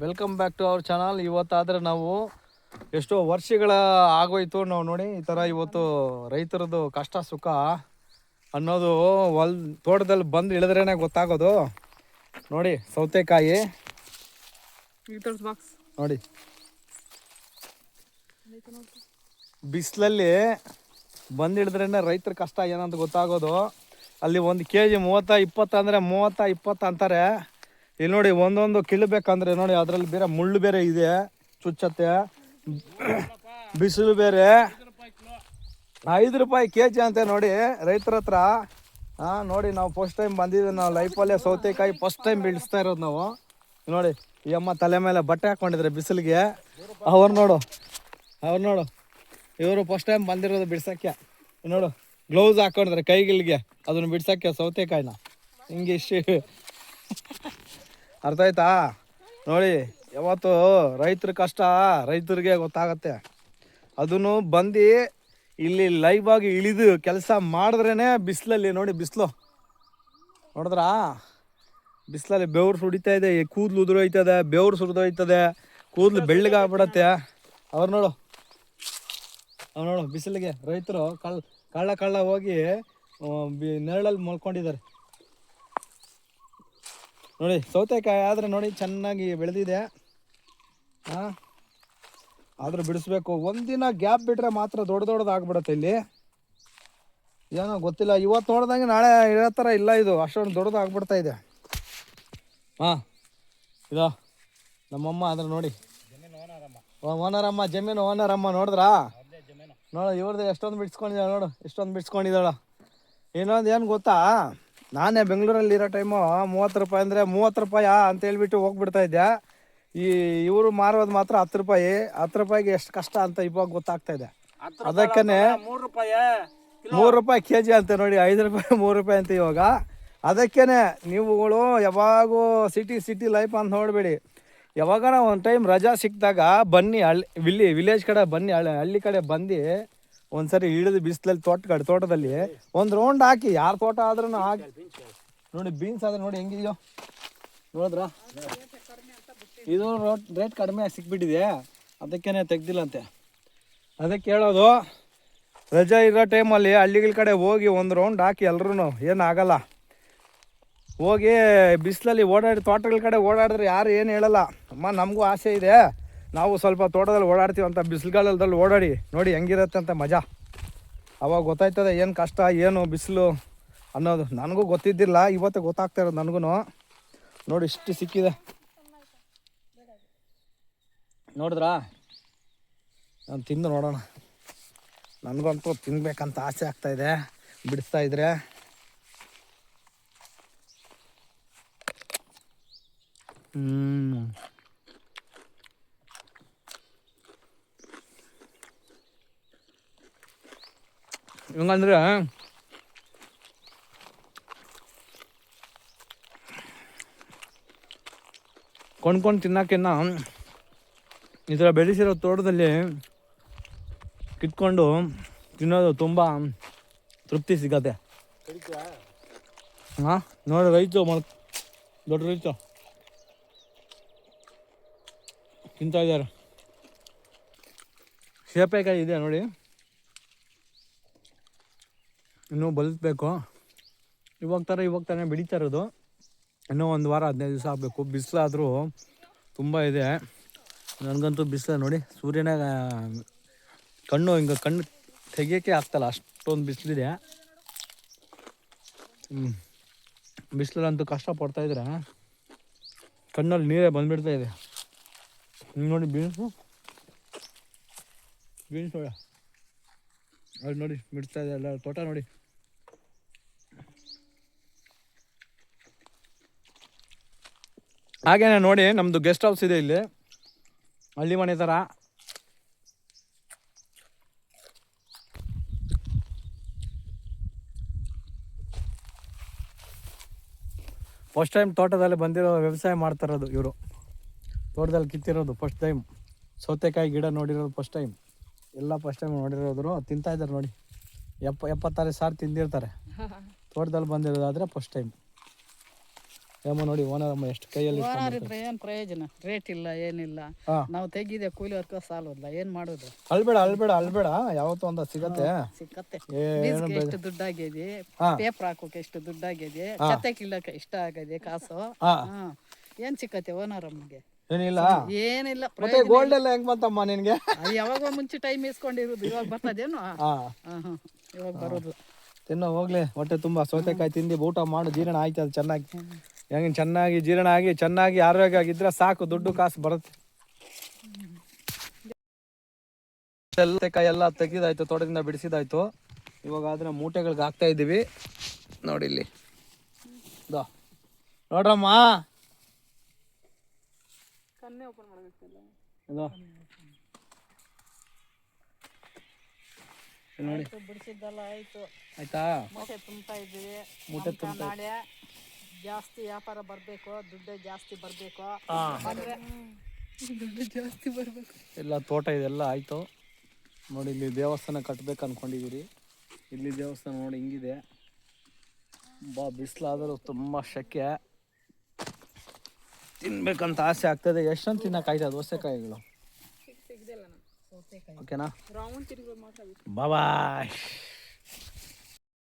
Welcome back to our channel. ಇವತ್ತಾದರೆ ನಾವು ಎಷ್ಟೋ ವರ್ಷಗಳ ಆಗೋಯ್ತು ನಾವು ನೋಡಿ ಈ ಥರ ಇವತ್ತು ರೈತರದ್ದು ಕಷ್ಟ ಸುಖ ಅನ್ನೋದು ತೋಟದಲ್ಲಿ ಬಂದು ಇಳಿದ್ರೇ ಗೊತ್ತಾಗೋದು. ನೋಡಿ ಸೌತೆಕಾಯಿ ನೋಡಿ, ಬಿಸಿಲಲ್ಲಿ ಬಂದು ಹಿಡಿದ್ರೇ ರೈತರ ಕಷ್ಟ ಏನಂತ ಗೊತ್ತಾಗೋದು. ಅಲ್ಲಿ 1 kg 30-20 ಅಂದರೆ 30-20 ಅಂತಾರೆ. ಇಲ್ಲಿ ನೋಡಿ ಒಂದೊಂದು ಕೀಳಬೇಕಂದ್ರೆ ನೋಡಿ ಅದರಲ್ಲಿ ಬೇರೆ ಮುಳ್ಳು ಬೇರೆ ಇದೆ, ಚುಚ್ಚತ್ತೆ, ಬಿಸಿಲು ಬೇರೆ. 5 ರೂಪಾಯಿ kg ಅಂತೆ ನೋಡಿ ರೈತರ ಹತ್ರ. ನೋಡಿ ನಾವು ಫಸ್ಟ್ ಟೈಮ್ ಬಂದಿದ್ದೀವಿ, ನಾವು ಲೈಫಲ್ಲೇ ಸೌತೆಕಾಯಿ ಫಸ್ಟ್ ಟೈಮ್ ಬೀಳಿಸ್ತಾ ಇರೋದು ನಾವು. ನೋಡಿ ಈ ಅಮ್ಮ ತಲೆ ಮೇಲೆ ಬಟ್ಟೆ ಹಾಕ್ಕೊಂಡಿದ್ರೆ ಬಿಸಿಲಿಗೆ. ಅವ್ರು ನೋಡು ಇವರು ಫಸ್ಟ್ ಟೈಮ್ ಬಂದಿರೋದು ಬಿಡ್ಸೋಕ್ಕೆ. ನೋಡು ಗ್ಲೌಸ್ ಹಾಕೊಂಡಿದ್ರೆ ಕೈಗಿಲ್ಗೆ ಅದನ್ನು ಬಿಡ್ಸೋಕ್ಕೆ ಸೌತೆಕಾಯಿನ ಹಿಂಗೆ ಇಷ್ಟು ಅರ್ಥ ಆಯ್ತಾ? ನೋಡಿ ಯಾವತ್ತು ರೈತರ ಕಷ್ಟ ರೈತರಿಗೆ ಗೊತ್ತಾಗತ್ತೆ. ಅದನ್ನು ಬಂದು ಇಲ್ಲಿ ಲೈವ್ ಆಗಿ ಇಳಿದು ಕೆಲಸ ಮಾಡಿದ್ರೇ ಬಿಸಿಲಲ್ಲಿ ನೋಡಿ, ಬಿಸಿಲು ನೋಡಿದ್ರಾ? ಬಿಸಿಲಲ್ಲಿ ಬೆವರು ಸುಡಿತಾ ಇದೆ, ಕೂದಲು ಉದುರೋಯ್ತದೆ, ಬೆವರು ಸುರಿದೋಯ್ತದೆ, ಕೂದಲು ಬೆಳ್ಳಗಾಗ್ಬಿಡತ್ತೆ. ಅವ್ರು ನೋಡು ಬಿಸಿಲಿಗೆ ರೈತರು ಕಳ್ಳ ಹೋಗಿ ನೆರಳಲ್ಲಿ ಮಲ್ಕೊಂಡಿದ್ದಾರೆ. ನೋಡಿ ಸೌತೆಕಾಯಿ ಆದರೆ ನೋಡಿ ಚೆನ್ನಾಗಿ ಬೆಳೆದಿದೆ. ಆದರೂ ಬಿಡಿಸ್ಬೇಕು. ಒಂದಿನ ಗ್ಯಾಪ್ ಬಿಟ್ಟರೆ ಮಾತ್ರ ದೊಡ್ಡದಾಗ್ಬಿಡುತ್ತೆ. ಇಲ್ಲಿ ಏನೋ ಗೊತ್ತಿಲ್ಲ, ಇವತ್ತು ನೋಡ್ದಂಗೆ ನಾಳೆ ಇರೋ ಥರ ಇಲ್ಲ, ಇದು ಅಷ್ಟೊಂದು ದೊಡ್ಡದಾಗ್ಬಿಡ್ತಾ ಇದೆ. ಇದು ನಮ್ಮಮ್ಮ ಆದರೆ ನೋಡಿ ಓನರಮ್ಮ, ಜಮೀನು ಓನರಮ್ಮ. ನೋಡಿದ್ರಾ? ಇವ್ರದ್ದು ಎಷ್ಟೊಂದು ಬಿಡ್ಸ್ಕೊಂಡಿದ್ದಾಳೆ ನೋಡು, ಎಷ್ಟೊಂದು ಬಿಡ್ಸ್ಕೊಂಡಿದ್ದಾಳ. ಇನ್ನೊಂದು ಏನು ಗೊತ್ತಾ, ನಾನೇ ಬೆಂಗಳೂರಲ್ಲಿ ಇರೋ ಟೈಮು 30 ರೂಪಾಯಿ ಅಂದರೆ 30 ರೂಪಾಯಿ ಅಂತ ಹೇಳ್ಬಿಟ್ಟು ಹೋಗ್ಬಿಡ್ತಾ ಇದ್ದೆ. ಇವರು ಮಾರೋದು ಮಾತ್ರ 10 ರೂಪಾಯಿ. 10 ರೂಪಾಯಿಗೆ ಎಷ್ಟು ಕಷ್ಟ ಅಂತ ಇವಾಗ ಗೊತ್ತಾಗ್ತಾ ಇದೆ. ಅದಕ್ಕೇ 3 ರೂಪಾಯಿ kg ಅಂತ ನೋಡಿ, 5 ರೂಪಾಯಿ 3 ರೂಪಾಯಿ ಅಂತ ಇವಾಗ. ಅದಕ್ಕೇ ನೀವುಗಳು ಯಾವಾಗೂ ಸಿಟಿ ಲೈಫ್ ಅಂತ ನೋಡಬೇಡಿ. ಯಾವಾಗಾರ ಒಂದು ಟೈಮ್ ರಜಾ ಸಿಕ್ಕಿದಾಗ ಬನ್ನಿ, ವಿಲೇಜ್ ಕಡೆ ಬನ್ನಿ, ಹಳ್ಳಿ ಕಡೆ ಬಂದು ಒಂದ್ಸರಿ ಇಳಿದು ಬಿಸಿಲಲ್ಲಿ ತೋಟದಲ್ಲಿ ಒಂದು ರೌಂಡ್ ಹಾಕಿ. ಯಾರ ತೋಟ ಆದ್ರೂ ಹಾಕಿ ನೋಡಿ. ಬೀನ್ಸ್ ಆದ್ರೆ ನೋಡಿ ಹೆಂಗಿದೆಯೋ ನೋಡಿದ್ರ? ಇದು ರೇಟ್ ಕಡಿಮೆ ಸಿಕ್ಬಿಟ್ಟಿದೆ, ಅದಕ್ಕೇನೆ ತೆಗ್ದಿಲ್ಲಂತೆ. ಅದಕ್ಕೆ ಹೇಳೋದು, ರಜಾ ಇರೋ ಟೈಮಲ್ಲಿ ಹಳ್ಳಿಗಳ ಕಡೆ ಹೋಗಿ ಒಂದು ರೌಂಡ್ ಹಾಕಿ ಎಲ್ರೂ, ಏನಾಗಲ್ಲ. ಹೋಗಿ ಬಿಸಿಲಲ್ಲಿ ತೋಟಗಳ ಕಡೆ ಓಡಾಡಿದ್ರೆ ಯಾರು ಏನು ಹೇಳಲ್ಲ. ಅಮ್ಮ ನಮಗೂ ಆಸೆ ಇದೆ, ನಾವು ಸ್ವಲ್ಪ ತೋಟದಲ್ಲಿ ಓಡಾಡ್ತೀವಿ ಅಂತ ಬಿಸಿಲುಗಾಲದಲ್ಲಿ ಓಡಾಡಿ ನೋಡಿ ಹೆಂಗಿರುತ್ತೆ ಅಂತ ಮಜಾ. ಅವಾಗ ಗೊತ್ತಾಯ್ತದೆ ಏನು ಕಷ್ಟ, ಏನು ಬಿಸಿಲು ಅನ್ನೋದು. ನನಗೂ ಗೊತ್ತಿದ್ದಿಲ್ಲ, ಇವತ್ತೇ ಗೊತ್ತಾಗ್ತಾ ಇರೋದು ನನಗೂ. ನೋಡಿ ಇಷ್ಟು ಸಿಕ್ಕಿದೆ ನೋಡಿದ್ರಾ? ನಾನು ತಿಂದು ನೋಡೋಣ. ನನಗಂತೂ ತಿನ್ಬೇಕಂತ ಆಸೆ ಆಗ್ತಾಯಿದೆ ಬಿಡಿಸ್ತಾ ಇದ್ರೆ. ಹೆಂಗಂದ್ರೆ ಕೊಂಡ್ಕೊಂಡು ತಿನ್ನೋಕ್ಕಿನ್ನ ಈ ಥರ ಬೆಳೆಸಿರೋ ತೋಟದಲ್ಲಿ ಕಿತ್ಕೊಂಡು ತಿನ್ನೋದು ತುಂಬ ತೃಪ್ತಿ ಸಿಗತ್ತೆ. ನೋಡಿ ರೈತ ದೊಡ್ಡ ರೈತ ತಿಂತಾ ಇದ್ದಾರೆ. ಸೇಪೆಕಾಯಿ ಇದೆ ನೋಡಿ, ಇನ್ನೂ ಬಲಿಸ್ಬೇಕು. ಇವಾಗ ತಾನೇ ಬೆಳೀತಾ ಇರೋದು. ಇನ್ನೂ 1 ವಾರ 15 ದಿವಸ ಆಗಬೇಕು. ಬಿಸಿಲಾದರೂ ತುಂಬ ಇದೆ. ನನಗಂತೂ ಬಿಸಿಲು ನೋಡಿ, ಸೂರ್ಯನ ಕಣ್ಣು ತೆಗಿಯೋಕ್ಕೆ ಆಗ್ತಲ್ಲ, ಅಷ್ಟೊಂದು ಬಿಸಿಲಿದೆ. ಬಿಸಿಲಂತೂ ಕಷ್ಟಪಡ್ತಾಯಿದ್ರೆ ಕಣ್ಣಲ್ಲಿ ನೀರೇ ಬಂದುಬಿಡ್ತಾ ಇದೆ. ನೋಡಿ ಬೀನ್ಸು ನೋಡಿ, ಅದು ನೋಡಿ ಬಿಡ್ತಾ ಇದೆ ಎಲ್ಲ ತೋಟ ನೋಡಿ. ಹಾಗೇನೆ ನೋಡಿ ನಮ್ಮದು ಗೆಸ್ಟ್ ಹೌಸ್ ಇದೆ ಇಲ್ಲಿ, ಹಳ್ಳಿ ಮನೆ ಥರ. ಫಸ್ಟ್ ಟೈಮ್ ತೋಟದಲ್ಲಿ ಬಂದಿರೋ ವ್ಯವಸಾಯ ಮಾಡ್ತಾಯಿರೋದು ಇವರು. ತೋಟದಲ್ಲಿ ಕಿತ್ತಿರೋದು ಫಸ್ಟ್ ಟೈಮ್. ಸೌತೆಕಾಯಿ ಗಿಡ ನೋಡಿರೋದು ಫಸ್ಟ್ ಟೈಮ್. ಎಲ್ಲ ಫಸ್ಟ್ ಟೈಮ್ ನೋಡಿರೋದ್ರು. ತಿಂತಾಯಿದ್ದಾರೆ ನೋಡಿ, 70-60 ಸಾರಿ ತಿಂದಿರ್ತಾರೆ. ತೋಟದಲ್ಲಿ ಬಂದಿರೋದಾದರೆ ಫಸ್ಟ್ ಟೈಮ್. ಏಮ್ಮ ನೋಡಿ ಓನರ್ ಅಮ್ಮ ಎಷ್ಟು ಕೈಯಲ್ಲಿ ಓನರ್ ಇದ್ರೆ ಏನು ಪ್ರಯೋಜನ, ರೇಟ್ ಇಲ್ಲ ಏನಿಲ್ಲ. ನಾವು ತೆಗಿದೆ ಕೂಲಿ ವರ್ಕ ಸಾಲೋದಿಲ್ಲ, ಏನು ಮಾಡೋದು? ಅಳ್ಬೇಡ ಯಾವತ್ತೂ ಒಂದು ಸಿಗತ್ತೆ. ಸಿಕ್ಕತ್ತೆ. ಬೀಜಕ್ಕೆ ಎಷ್ಟು ದುಡ್ಡಾಗಿದೆ, ಪೇಪರ್ ಹಾಕೋಕೆ ಎಷ್ಟು ದುಡ್ಡಾಗಿದೆ, ಛತ್ತೆ ಕೀಳಕ್ಕೆ ಇಷ್ಟ ಆಗಿದೆ ಕಾಸು. ಏನ್ ಸಿಕ್ಕತ್ತೆ ಓನರ್ ಅಮ್ಮಗೆ? ಏನಿಲ್ಲ. ಮತ್ತೆ ಗೋಲ್ಡ್ ಎಲ್ಲ ಹೆಂಗ್ ಬಂತಮ್ಮ ನಿನ್ಗೆ? ಅದು ಯಾವಾಗ ಮುಂಚೆ ಟೈಮ್ ಇಸ್ಕೊಂಡಿರೋದು, ಇವಾಗ ಬರ್ತದೇನು? ಇವಾಗ ಬರೋದು. ತಿನ್ನೋ ಹೋಗ್ಲಿ, ಹೊಟ್ಟೆ ತುಂಬಾ ಸೌತೆಕಾಯಿ ತಿಂದು ಊಟ ಮಾಡು, ಜೀರ್ಣ ಆಯ್ತು ಅದು ಚೆನ್ನಾಗಿ. ಹೆಂಗೆ ಚೆನ್ನಾಗಿ ಜೀರ್ಣ ಆಗಿ ಚೆನ್ನಾಗಿ ಆರೋಗ್ಯ ಆಗಿದ್ರೆ ಸಾಕು, ದುಡ್ಡು ಕಾಸು ಬರುತ್ತೆ. ಸೌತೆಕಾಯಿ ಎಲ್ಲ ತೆಗೆದಾಯ್ತು, ತೋಟದಿಂದ ಬಿಡಿಸಿದಾಯ್ತು. ಇವಾಗ ಅದನ್ನ ಮೂಟೆಗಳಿಗೆ ಹಾಕ್ತಾ ಇದ್ದೀವಿ. ನೋಡಿ ಇಲ್ಲಿ ನೋಡ್ರಮ್ಮ, ನೋಡಿ ಬಿಡಿಸಿದ್ದೆಲ್ಲ ಆಯ್ತು, ಆಯ್ತಾ? ಮೂಟೆ ತುಂಬ್ತಾ ಇದ್ದೀವಿ. ನಾಳೆ ಜಾಸ್ತಿ ವ್ಯಾಪಾರ ಬರಬೇಕು, ದುಡ್ಡು ಜಾಸ್ತಿ ಬರಬೇಕು, ದುಡ್ಡು ಜಾಸ್ತಿ ಬರಬೇಕು. ಎಲ್ಲ ತೋಟ ಇದೆಲ್ಲ ಆಯಿತು. ನೋಡಿ ಇಲ್ಲಿ ದೇವಸ್ಥಾನ ಕಟ್ಬೇಕು ಅಂದ್ಕೊಂಡಿದ್ದೀರಿ. ಇಲ್ಲಿ ದೇವಸ್ಥಾನ ನೋಡಿ ಹಿಂಗಿದೆ. ಬಿಸಿಲಾದರೂ ತುಂಬ ಶೆಕೆ, ತಿನ್ಬೇಕಂತ ಆಸೆ ಆಗ್ತದೆ. ಎಷ್ಟೊಂದು ತಿನ್ನೋಕ್ಕಾಯ್ತದೆ ದೋಸೆಕಾಯಿಗಳು. ಓಕೆನಾ? ಬಾಯ್.